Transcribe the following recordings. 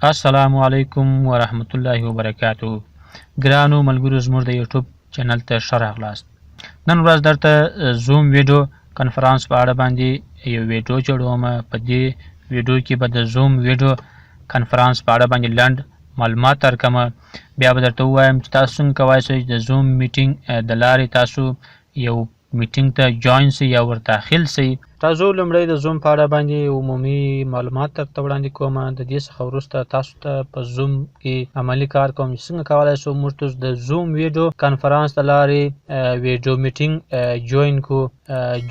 السلام علیکم ورحمت الله وبرکاتو. ګرانو ملګرو زموږ د یوټیوب چینل ته ښه راغلاست. نن ورځ درته زوم ویډیو کنفرانس په اړه باندې یو ویډیو جوړوم. په دې ویډیو کې به د زوم ویډیو کنفرانس په اړه باندې لنډ معلومات درکوم. بیا به درته ووایم چې تاسو څنګه کولی شئ د زوم میټینګ د لارې تاسو یو میټینګ ته جوین شئ یا ور داخل شئ. تاسو لومړی د زوم په اړه باندې عمومي معلومات درته وړاندې کوم. د دې څخه وروسته تاسو ته په زوم کې عملي کار کوم چې څنګه کولی شو موږ د زوم ویډیو کنفرانس د لارې ویډیو میټینګ جوین کو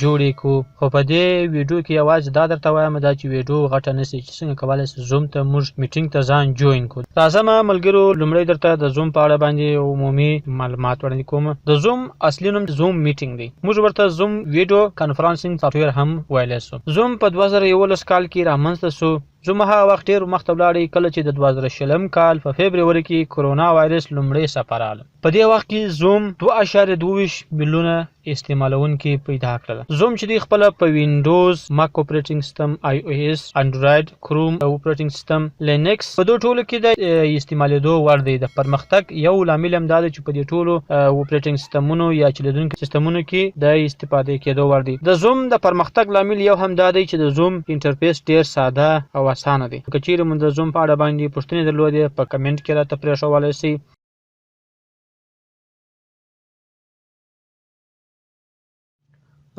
جوړ یې کو. خو په دې ویډیو کې یوازې دا درته وایم دا چې ویډیو غټه نه شي چې څنګه کولی شو زوم ته موږ میټینګ ته ځان جوین کو. راځم ملګرو لومړی درته د زوم په اړه باندې عمومي معلومات وړاندې کوم. د زوم اصلي نوم زوم میټینګ دی. موږ ورته زوم ویډیو کنفرانسینګ سافټویر هم ویلی شو. زوم په 2011 کال کې رامنځته شو. زوم هغه وخت ډېر مخته ولاړی کله چې د 2020 کال په فبروري کې کرونا وایروس لومړی څپه راغله. په دې وخت کې زوم 2.22 میلیونه استعمالونکي پیدا کړل. زوم چې دی خپل په وینډوز، مک اپریټینګ سیستم، آی او ایس، انډرویډ، کروم اپریټینګ سیستم، لینیکس په دوه ټولو کې د استعمالېدو وړ دی. د پرمختګ یو لامل هم دا دی چې په دې ټولو اپریټینګ سیستمونو یا چلیدونکي سیستمونو کې د استفاده کېدو وړ دی. د زوم د پرمختګ لامل یو هم دا دی چې د زوم انټرفیس ډېر ساده او اسانه دی. که چیرې مو د زوم په اړه باندې پوښتنې درلودې په کمنټ کې راته پرېښولی شئ.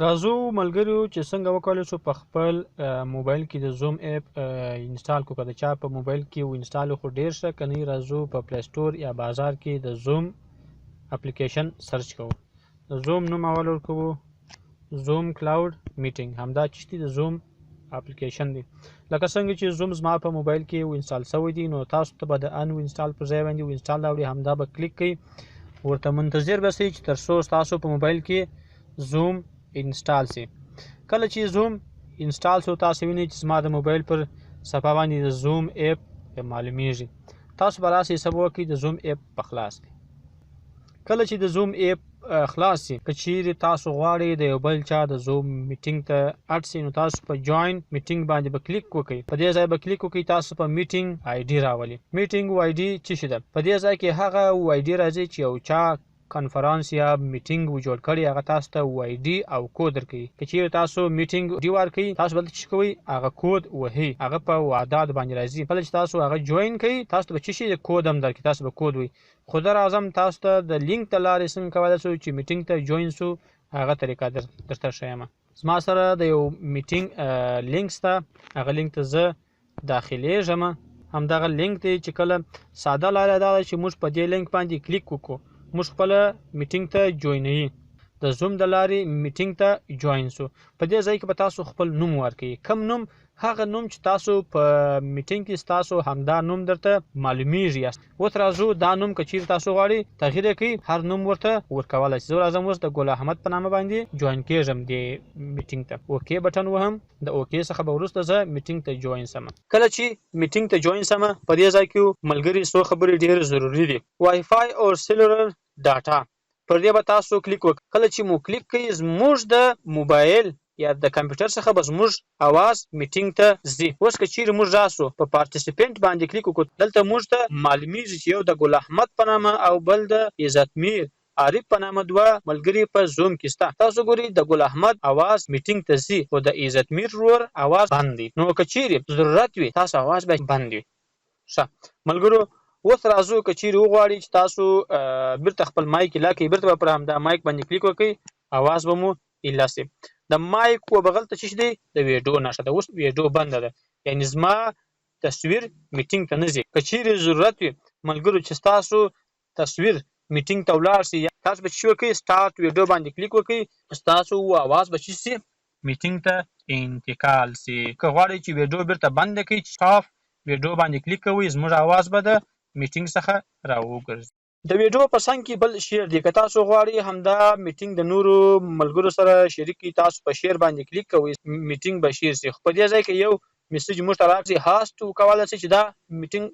راځو ملګرو چې څنګه وکولی شو په خپل موبایل کې د زوم اپ انسټال کړو. که د چا په موبایل کې انسټال خو ډېر ښه، که نه راځو په پلی سټور یا بازار کې د زوم اپلیکیشن سرچ کوو. د زوم نوم اول ورکوو زوم کلاود میټینګ. همدا چې د زوم اپلیکیشن دی. لکه څنګه چې زوم زما په موبایل کې انسټال شوی دی نو تاسو ته به د ان انسټال پر ځای باندې انسټال راوړي. همدا به کلیک کړئ، ورته منتظر به شئ چې تر څو ستاسو په موبایل کې زوم انسټال شي. کله چې زوم انسټال شو تاسو وینئ چې زما د موبایل پر صفحه باندې د زوم اپ معلومیږي. تاسو به راسئ سبا وکړئ د زوم اپ په خلاص کړئ. کله چې د زوم اپ خلاص شي، که چیرې تاسو غواړئ د یو بل چا د زوم میټینګ ته اډ شئ نو تاسو په جوین میټینګ باندې به کلیک وکړئ. په دې ځای به کلیک وکړئ، تاسو په میټینګ آی ډي راولي. میټینګ آی ډي څه شي ده؟ په دې ځای کې هغه آی ډي راځي چې یو چا کنفرانس یا میټینګ جوړ کړی هغه تاسو ته وای ډي او کود درکوي. که چیرې تاسو میټینګ ډي ورکوي تاسو به څه کوئ هغه کود وهئ، هغه په اعداد باندې راځي. کله چې تاسو هغه جوین کوئ تاسو ته به څه شي کود هم درکوي، تاسو به کود وایي. خو زه راځم تاسو ته د لینک د لارې څنګه کولی شو چې میټینګ ته جوین شو هغه طریقه درته ښیم. زما سره د یو میټینګ لینک شته، هغه لینک ته زه داخلیږم. همدغه لینک دی چې کله ساده لاره دا ده چې موږ په دې لینک باندې کلیک وکړو موږ خپله میټینګ ته جوینوي. د زوم د لارې میټینګ ته جوین شو. په دې ځای کې به تاسو خپل نوم ورکوئ. کم نوم؟ هغه نوم چې تاسو په میټینګ کې ستاسو همدا نوم درته معلومیږي. اوس راځو دا نوم که چیرې تاسو غواړئ تغییر یې کړئ، هر نوم ورته ورکولی شئ. زه راځم اوس د ګل احمد په نامه باندې جوین کېږم دې میټینګ ته. اوکې بټن وهم. د اوکې څخه به وروسته زه میټینګ ته جوین شم. کله چې میټینګ ته جوین شم په دې ځای کې ملګري څو خبرې ډېرې ضروري دي. وای فای او سیلولر ډاټا پر دې به تاسو کلیک وکړئ. کله چې مو کلیک کړئ زموږ د موبایل یا د کمپیوټر څخه به زموږ اواز میټینګ ته ځي. اوس که چیرې موږ راسو په پارټیسپینټ باندې کلیک وکړو دلته موږ ته معلومیږي چې یو د ګل احمد په نامه او بل د عزتمیر عارف په نامه دوه ملګري په زوم کې شته. تاسو ګورئ د ګل احمد اواز میټینګ ته ځي خو د عزتمیر ورور اواز بند دی. نو که چیرې ضرورت وي تاسو اواز به بند وي. ښه ملګرو اوس راځو که چیرې وغواړئ چې تاسو بیرته خپل مایک ایله کړئ بیرته به پر همدا مایک باندې کلیک وکړئ اواز به مو ایله شي. د مایک و بغل ته څه دی د ویډیو نښه ده. اوس ویډیو بنده ده یعنې زما تصویر میټینګ ته نه ځي. که چیرې ضرورت وي ملګرو چې ستاسو تصویر میټینګ ته ولاړ شي تاسو به څه وکړئ سټارټ ویډیو باندې کلیک وکړئ ستاسو اواز به څه شي میټینګ ته انتقال شي. که غواړئ چې ویډیو بیرته بنده کړئ سټاپ ویډیو باندې کلیک کوئ زموږ اواز به د میټینګ څخه راوګرځي. د ویډیو په څنګ کې بل شیر دی. که تاسو غواړئ همدا میټینګ د نورو ملګرو سره شریک کړئ تاسو په شیر باندې کلیک کوئ میټینګ به شیر شي. خو په دې ځای کې یو میسج موږ ته راځي هاست وکولی شئ چې دا میټینګ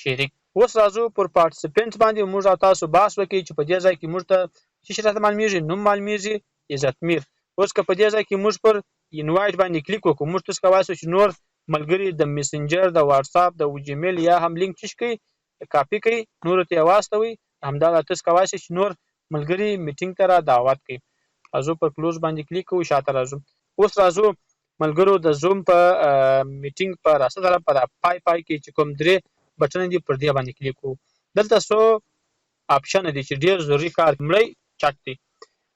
شریک. اوس راځو پر پارټیسپینټ باندې موږ او تاسو بحث وکړئ چې په دې ځای کې موږ ته څه شی راته معلومیږي نوم معلومیږي عزتمیر. اوس که په دې ځای کې موږ پر انوایټ باندې کلیک وکړو موږ تاسو کولی شو چې نور ملګري د میسنجر د واتساپ د جیمیل یا هم لینک چش کوي کاپی کوي نورو ته یې واستوي همدغه تاسو کولی شئ چې نور ملګري میټینګ ته را دعوت کړي. راځو پر کلوز باندې کلیک کوو شاته راځو. اوس راځو ملګرو د زوم په میټینګ په راسته طرف په پای کې چې کوم درې بټن دي پر دې باندې کلیک کوو. دلته څو آپشن دي چې ډیر ضروري کار لومړی چټ دی.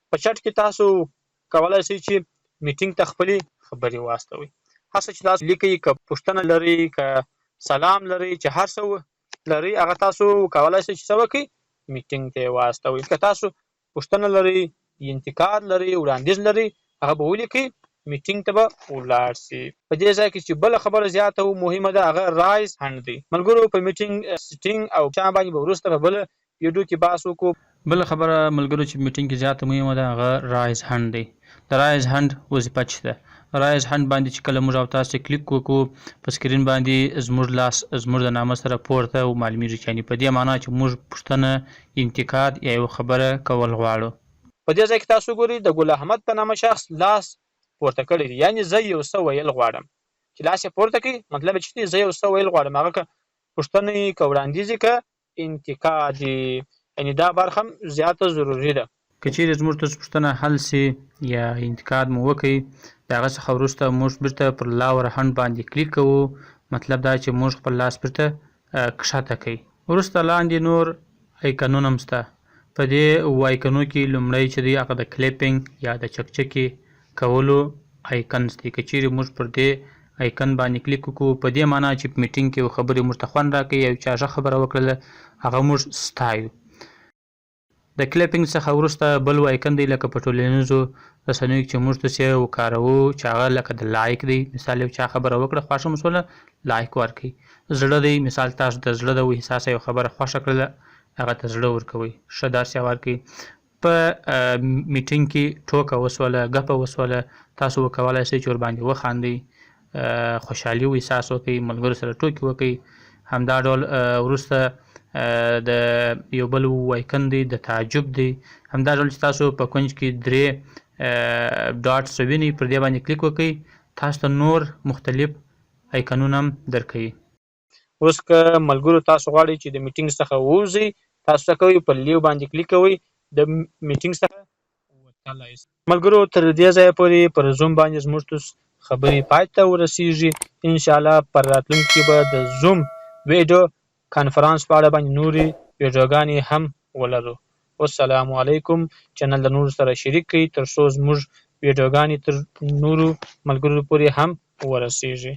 په چټ کې تاسو کولی شئ چې میټینګ ته خپلې خبرې واستوئ. هڅه چې تاسو لیکئ که پوښتنه لرئ که سلام لرئ چې هر څه لرئ هغه تاسو کولی شئ چې څه وکړئ میټینګ ته یې واستوئ. که تاسو پوښتنه لرئ انتقاد لرئ وړاندیز لرئ هغه به ولیکئ میټینګ ته به ولاړ شي. په دې ځای کې چې بله خبره زیاته او مهمه ده هغه رایز هنډ دی. ملګرو په میټینګ سیټینګ او چا باندې به وروسته په بله ویډیو کې بحث وکړو. بله خبره ملګرو چې میټینګ کې زیاته مهمه ده هغه رایز هنډ دی. د رایز هنډ وظیفه څه ده؟ رایز هنډ باندې چې کله موږ او تاسو کلیک وکړو په سکرین باندې زموږ لاس زموږ د نامه سره پورته او معلومیږي چې یعنې په دې معنا چې موږ پوښتنه انتقاد یا یو خبره کول غواړو. په دې ځای کې تاسو ګورئ د ګل احمد په نامه شخص لاس پورته کړی دی یعنې زه یو څه ویل غواړم. چې لاس یې پورته کړي مطلب یې چې دی زه یو څه ویل غواړم هغه که پوښتنه وي که وړاندیز وي که انتقاد وي یعنې دا برخه هم زیاته ضروري ده. که چیرې زموږ ته پوښتنه حل سي یا انتقاد مو وکړي د هغه څخه وروسته موږ بیرته پر لاور هنډ باندې کلیک کوو مطلب دا چې موږ خپل لاس بیرته کښته کوي. وروسته لاندې نور ایکنونه هم شته. په دې وایکنو کې لومړی چې دی هغه د کلیپینګ یا د چکچکې کولو ایکنز دی. که چیرې موږ پر دې ایکن باندې کلیک وکړو په دې معنا چې په میټینګ کې یو خبرې موږ ته خوند راکوي او چا ښه خبره وکړله هغه موږ ستایو. د کلیپینګ څخه وروسته بل ایکن دی لکه په ټولنیزو رسنیو کې چې موږ تاسې وکاروو چې هغه لکه د لایک دی. مثال یو چا خبره وکړه خوښه مو شوله لایک ورکړئ. زړه دی مثال تاسو د زړه د احساسه یو خبره خوښه کړله هغه ته زړه ورکوئ ښه داسې ورکړئ. په میټینګ کې ټوکه وسوله ګپه وسوله تاسو وکولی شئ چې ورباندې وخاندئ خوشحالي احساس وکړئ ملګرو سره ټوکې وکړئ. همدا ډول وروسته د یو بل وایکن دی د تعجب دی. همدا ډول چې تاسو په کونج کې درې ډاټس ووینئ پر دې باندې کلیک وکړئ تاسو ته نور مختلف ایکنونه هم درکوي. اوس که ملګرو تاسو غواړئ چې د میټینګ څخه ووځئ تاسو څه کوئ په لیو باندې کلیک کوئ د میټینګ څخه وتلی شئ. ملګرو تر دې ځایه پورې پر زوم باندې زموږ خبرې پای ته ورسیږي. انشاءالله پر راتلونکي کې به د زوم ویډیو کنفرانس په اړه باندې نورې ویډیوګانې هم ولرو. والسلام علیکم. چینل د نورو سره شریک کړئ تر څو زموږ ویډیوګانې تر نورو ملګرو پورې هم ورسیږي.